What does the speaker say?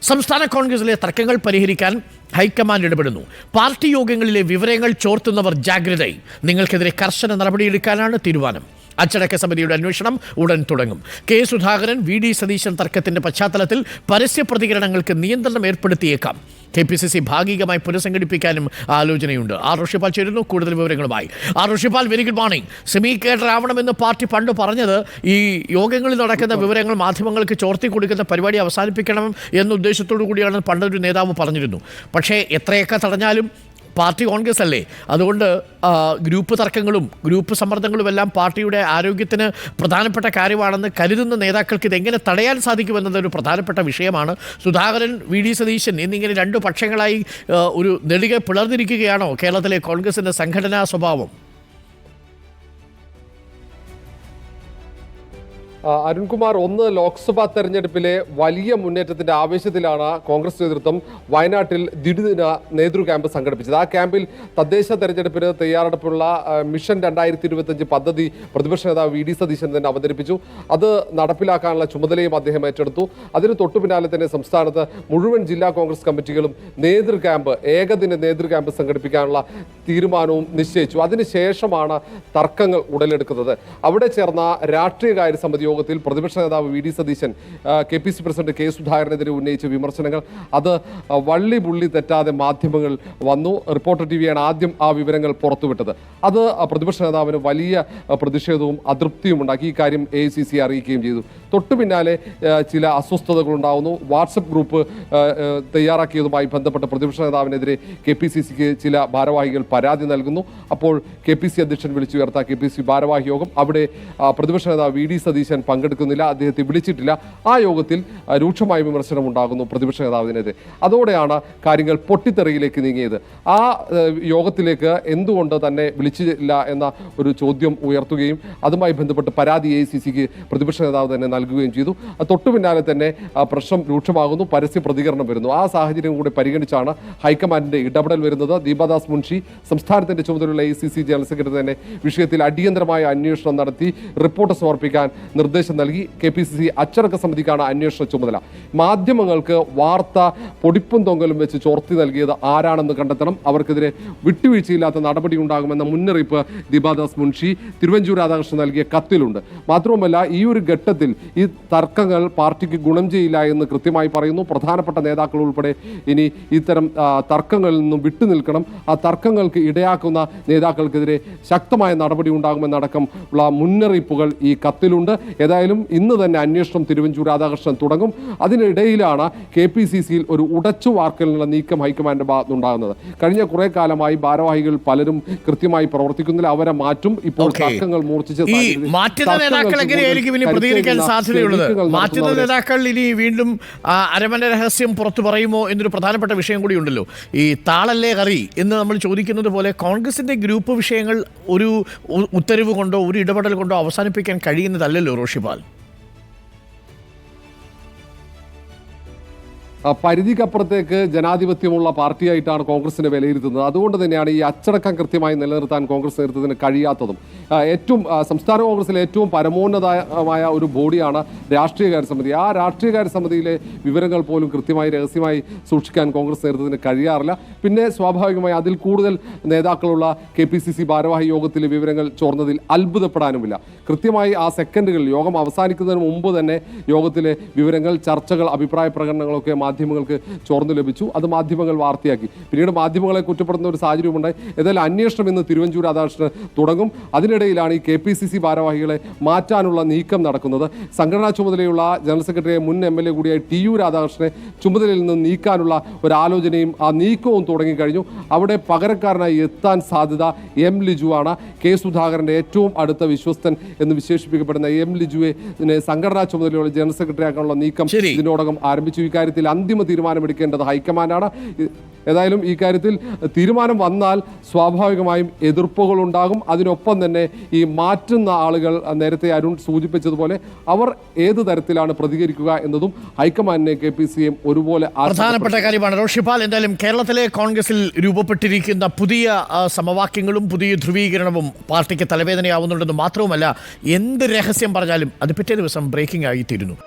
സംസ്ഥാന കോൺഗ്രസിലെ തർക്കങ്ങൾ പരിഹരിക്കാൻ ഹൈക്കമാൻഡ് ഇടപെടുന്നു. പാർട്ടി യോഗങ്ങളിലെ വിവരങ്ങൾ ചോർത്തുന്നവർ ജാഗ്രതയായി. നിങ്ങൾക്കെതിരെ കർശന നടപടിയെടുക്കാനാണ് തീരുമാനം. അച്ചടക്ക സമിതിയുടെ അന്വേഷണം ഉടൻ തുടങ്ങും. കെ സുധാകരൻ VD സതീശൻ തർക്കത്തിന്റെ പശ്ചാത്തലത്തിൽ പരസ്യ പ്രതികരണങ്ങൾക്ക് നിയന്ത്രണം ഏർപ്പെടുത്തിയേക്കാം. KPCC ഭാഗികമായി പുനഃസംഘടിപ്പിക്കാനും ആലോചനയുണ്ട്. ഋഷിപാൽ ചേരുന്നു കൂടുതൽ വിവരങ്ങളുമായി. Rishipal, very good morning. Semi cadre ആവണമെന്ന് പാർട്ടി പണ്ട് പറഞ്ഞത് ഈ യോഗങ്ങളിൽ നടക്കുന്ന വിവരങ്ങൾ മാധ്യമങ്ങൾക്ക് ചോർത്തി കൊടുക്കുന്ന പരിപാടി അവസാനിപ്പിക്കണം എന്ന ഉദ്ദേശത്തോടു കൂടിയാണ് പണ്ടൊരു നേതാവ് പറഞ്ഞിരുന്നു. പക്ഷേ എത്രയൊക്കെ തടഞ്ഞാലും പാർട്ടി കോൺഗ്രസ് അല്ലേ, അതുകൊണ്ട് ഗ്രൂപ്പ് തർക്കങ്ങളും ഗ്രൂപ്പ് സമ്മർദ്ദങ്ങളും എല്ലാം പാർട്ടിയുടെ ആരോഗ്യത്തിന് പ്രധാനപ്പെട്ട കാര്യമാണെന്ന് കരുതുന്ന നേതാക്കൾക്ക് ഇതെങ്ങനെ തടയാൻ സാധിക്കുമെന്നതൊരു പ്രധാനപ്പെട്ട വിഷയമാണ്. സുധാകരൻ VD സതീശൻ എന്നിങ്ങനെ രണ്ടു പക്ഷങ്ങളായി ഒരു നെടുകെ പിളർന്നിരിക്കുകയാണോ കേരളത്തിലെ കോൺഗ്രസിൻ്റെ സംഘടനാ സ്വഭാവം? അരുൺകുമാർ, ഒന്ന് ലോക്സഭാ തെരഞ്ഞെടുപ്പിലെ വലിയ മുന്നേറ്റത്തിന്റെ ആവേശത്തിലാണ് കോൺഗ്രസ് നേതൃത്വം വയനാട്ടിൽ ദ്വിദിന നേതൃ ക്യാമ്പ് സംഘടിപ്പിച്ചത്. ആ ക്യാമ്പിൽ തദ്ദേശ തെരഞ്ഞെടുപ്പിന് തയ്യാറെടുപ്പുള്ള മിഷൻ 2025 പദ്ധതി പ്രതിപക്ഷ നേതാവ് VD സതീശൻ തന്നെ അവതരിപ്പിച്ചു. അത് നടപ്പിലാക്കാനുള്ള ചുമതലയും അദ്ദേഹം ഏറ്റെടുത്തു. അതിന് തൊട്ടു പിന്നാലെ തന്നെ സംസ്ഥാനത്ത് മുഴുവൻ ജില്ലാ കോൺഗ്രസ് കമ്മിറ്റികളും ഏകദിന നേതൃ ക്യാമ്പ് സംഘടിപ്പിക്കാനുള്ള തീരുമാനവും നിശ്ചയിച്ചു. അതിനുശേഷമാണ് തർക്കങ്ങൾ ഉടലെടുക്കുന്നത്. അവിടെ ചേർന്ന രാഷ്ട്രീയകാര്യ സമിതി യോഗത്തിൽ പ്രതിപക്ഷ നേതാവ് VD Satheesan KPC president K സുധാകരനെതിരെ ഉന്നയിച്ച വിമർശനങ്ങൾ അത് വള്ളി പുള്ളി തെറ്റാതെ മാധ്യമങ്ങൾ വന്നു. റിപ്പോർട്ടർ TVയാണ് ആദ്യം ആ വിവരങ്ങൾ പുറത്തുവിട്ടത്. അത് പ്രതിപക്ഷ നേതാവിന് വലിയ പ്രതിഷേധവും അതൃപ്തിയും ഉണ്ടാക്കി. ഈ കാര്യം AICC അറിയിക്കുകയും ചെയ്തു. തൊട്ടു പിന്നാലെ ചില അസ്വസ്ഥതകൾ ഉണ്ടാകുന്നു. വാട്സപ്പ് ഗ്രൂപ്പ് തയ്യാറാക്കിയതുമായി ബന്ധപ്പെട്ട് പ്രതിപക്ഷ നേതാവിനെതിരെ KPCCക്ക് ചില ഭാരവാഹികൾ പരാതി നൽകുന്നു. അപ്പോൾ KPC അധ്യക്ഷൻ വിളിച്ചുയർത്ത KPC ഭാരവാഹി യോഗം, അവിടെ പ്രതിപക്ഷ നേതാവ് VD സതീശൻ പങ്കെടുക്കുന്നില്ല, അദ്ദേഹത്തെ വിളിച്ചിട്ടില്ല. ആ യോഗത്തിൽ രൂക്ഷമായ വിമർശനം ഉണ്ടാകുന്നു പ്രതിപക്ഷ നേതാവിനെതിരെ. അതോടെയാണ് കാര്യങ്ങൾ പൊട്ടിത്തെറിയിലേക്ക് നീങ്ങിയത്. ആ യോഗത്തിലേക്ക് എന്തുകൊണ്ട് തന്നെ വിളിച്ചില്ല എന്ന ഒരു ചോദ്യം ഉയർത്തുകയും അതുമായി ബന്ധപ്പെട്ട് പരാതി AICCക്ക് പ്രതിപക്ഷ നേതാവ് തന്നെ നൽകുകയും ചെയ്തു. തൊട്ടു പിന്നാലെ തന്നെ പ്രശ്നം രൂക്ഷമാകുന്നു, പരസ്യ പ്രതികരണം വരുന്നു. ആ സാഹചര്യം കൂടി പരിഗണിച്ചാണ് ഹൈക്കമാൻഡിന്റെ ഇടപെടൽ വരുന്നത്. ദീപാദാസ് മുൻഷി സംസ്ഥാനത്തിന്റെ ചുമതലയുള്ള AICC ജനറൽ സെക്രട്ടറി തന്നെ വിഷയത്തിൽ അടിയന്തരമായ അന്വേഷണം നടത്തി റിപ്പോർട്ട് സമർപ്പിക്കാൻ നിർദ്ദേശം നൽകി. KPCC അച്ചടക്ക സമിതിക്കാണ് അന്വേഷണ ചുമതല. മാധ്യമങ്ങൾക്ക് വാർത്ത പൊടിപ്പും തൊങ്കലും വെച്ച് ചോർത്തി നൽകിയത് ആരാണെന്ന് കണ്ടെത്തണം. അവർക്കെതിരെ വിട്ടുവീഴ്ചയില്ലാത്ത നടപടി ഉണ്ടാകുമെന്ന മുന്നറിയിപ്പ് ദീപാദാസ് മുൻഷി തിരുവഞ്ചൂർ രാധാകൃഷ്ണൻ നൽകിയ കത്തിലുണ്ട്. മാത്രവുമല്ല, ഈ ഒരു ഘട്ടത്തിൽ ഈ തർക്കങ്ങൾ പാർട്ടിക്ക് ഗുണം ചെയ്യില്ല എന്ന് കൃത്യമായി പറയുന്നു. പ്രധാനപ്പെട്ട നേതാക്കൾ ഉൾപ്പെടെ ഇനി ഇത്തരം തർക്കങ്ങളിൽ നിന്നും വിട്ടുനിൽക്കണം. ആ തർക്കങ്ങൾക്ക് ഇടയാക്കുന്ന നേതാക്കൾക്കെതിരെ ശക്തമായ നടപടി ഉണ്ടാകുമെന്നടക്കം ഉള്ള മുന്നറിയിപ്പുകൾ ഈ കത്തിലുണ്ട്. ഏതായാലും ഇന്ന് തന്നെ അന്വേഷണം തിരുവഞ്ചൂർ രാധാകൃഷ്ണൻ തുടങ്ങും. അതിനിടയിലാണ് KPCCയിൽ ഒരു ഉടച്ചു വാർക്കലിനുള്ള നീക്കം ഹൈക്കമാൻഡിന്റെ ഭാഗത്തുനിന്നുണ്ടാകുന്നത്. കഴിഞ്ഞ കുറെ കാലമായി ഭാരവാഹികൾ പലരും കൃത്യമായി പ്രവർത്തിക്കുന്നില്ല, അവരെ മാറ്റും. ഇപ്പോൾ തർക്കങ്ങൾ മൂർച്ഛിച്ച മാറ്റുന്ന നേതാക്കൾ ഇനി വീണ്ടും അരമന രഹസ്യം പുറത്തു പറയുമോ എന്നൊരു പ്രധാനപ്പെട്ട വിഷയം കൂടി ഉണ്ടല്ലോ. ഈ താളല്ലേ കറി എന്ന് നമ്മൾ ചോദിക്കുന്നത് പോലെ കോൺഗ്രസിന്റെ ഗ്രൂപ്പ് വിഷയങ്ങൾ ഒരു ഉത്തരവ് കൊണ്ടോ ഒരു ഇടപെടൽ കൊണ്ടോ അവസാനിപ്പിക്കാൻ കഴിയുന്നതല്ലല്ലോ ഋഷിപാൽ. പരിധിക്കപ്പുറത്തേക്ക് ജനാധിപത്യമുള്ള പാർട്ടിയായിട്ടാണ് കോൺഗ്രസിനെ വിലയിരുത്തുന്നത്. അതുകൊണ്ട് തന്നെയാണ് ഈ അച്ചടക്കം കൃത്യമായി നിലനിർത്താൻ കോൺഗ്രസ് നേതൃത്വത്തിന് കഴിയാത്തതും. സംസ്ഥാന കോൺഗ്രസിലെ ഏറ്റവും പരമോന്നതമായ ഒരു ബോഡിയാണ് രാഷ്ട്രീയകാര്യ സമിതി. ആ രാഷ്ട്രീയകാര്യ സമിതിയിലെ വിവരങ്ങൾ പോലും കൃത്യമായി രഹസ്യമായി സൂക്ഷിക്കാൻ കോൺഗ്രസ് നേതൃത്വത്തിന് കഴിയാറില്ല. പിന്നെ സ്വാഭാവികമായി അതിൽ കൂടുതൽ നേതാക്കളുള്ള KPCC ഭാരവാഹി യോഗത്തിലെ വിവരങ്ങൾ ചോർന്നതിൽ അത്ഭുതപ്പെടാനുമില്ല. കൃത്യമായി ആ സെക്കൻഡുകളിൽ യോഗം അവസാനിക്കുന്നതിന് മുമ്പ് തന്നെ യോഗത്തിലെ വിവരങ്ങൾ, ചർച്ചകൾ, അഭിപ്രായ പ്രകടനങ്ങളൊക്കെ മാധ്യമങ്ങൾക്ക് ചോർന്നു ലഭിച്ചു. അത് മാധ്യമങ്ങൾ വാർത്തയാക്കി. പിന്നീട് മാധ്യമങ്ങളെ കുറ്റപ്പെടുന്ന ഒരു സാഹചര്യമുണ്ടായി. ഏതായാലും അന്വേഷണം ഇന്ന് തിരുവഞ്ചൂർ രാധാകൃഷ്ണൻ തുടങ്ങും. അതിനിടയിലാണ് ഈ KPCC ഭാരവാഹികളെ മാറ്റാനുള്ള നീക്കം നടക്കുന്നത്. സംഘടനാ ചുമതലയുള്ള ജനറൽ സെക്രട്ടറി മുൻ MLA കൂടിയായ TU രാധാകൃഷ്ണനെ ചുമതലയിൽ നിന്ന് നീക്കാനുള്ള ഒരു ആലോചനയും ആ നീക്കവും തുടങ്ങിക്കഴിഞ്ഞു. അവിടെ പകരക്കാരനായി എത്താൻ സാധ്യത M ലിജു ആണ്. K സുധാകരന്റെ ഏറ്റവും അടുത്ത വിശ്വസ്തൻ എന്ന് വിശേഷിപ്പിക്കപ്പെടുന്ന M ലിജുവിനെ സംഘടനാ ചുമതലയുള്ള ജനറൽ സെക്രട്ടറി ആക്കാനുള്ള നീക്കം ഇതിനോടകം ആരംഭിച്ചു. ഇക്കാര്യത്തിൽ അന്തിമ തീരുമാനമെടുക്കേണ്ടത് ഹൈക്കമാൻഡാണ്. ഏതായാലും ഈ കാര്യത്തിൽ തീരുമാനം വന്നാൽ സ്വാഭാവികമായും എതിർപ്പുകൾ ഉണ്ടാകും. അതിനൊപ്പം തന്നെ ഈ മാറ്റുന്ന ആളുകൾ, നേരത്തെ അരുൺ സൂചിപ്പിച്ചതുപോലെ, അവർ ഏത് തരത്തിലാണ് പ്രതികരിക്കുക എന്നതും ഹൈക്കമാൻഡിനെ KPCയും ഒരുപോലെ പ്രധാനപ്പെട്ട കാര്യമാണ്. ഋഷിപാൽ, എന്തായാലും കേരളത്തിലെ കോൺഗ്രസിൽ രൂപപ്പെട്ടിരിക്കുന്ന പുതിയ സമവാക്യങ്ങളും പുതിയ ധ്രുവീകരണവും പാർട്ടിക്ക് തലവേദനയാവുന്നുണ്ടെന്ന് മാത്രവുമല്ല, എന്ത് രഹസ്യം പറഞ്ഞാലും അത് പിറ്റേ ദിവസം ബ്രേക്കിംഗ് ആയിത്തീരുന്നു.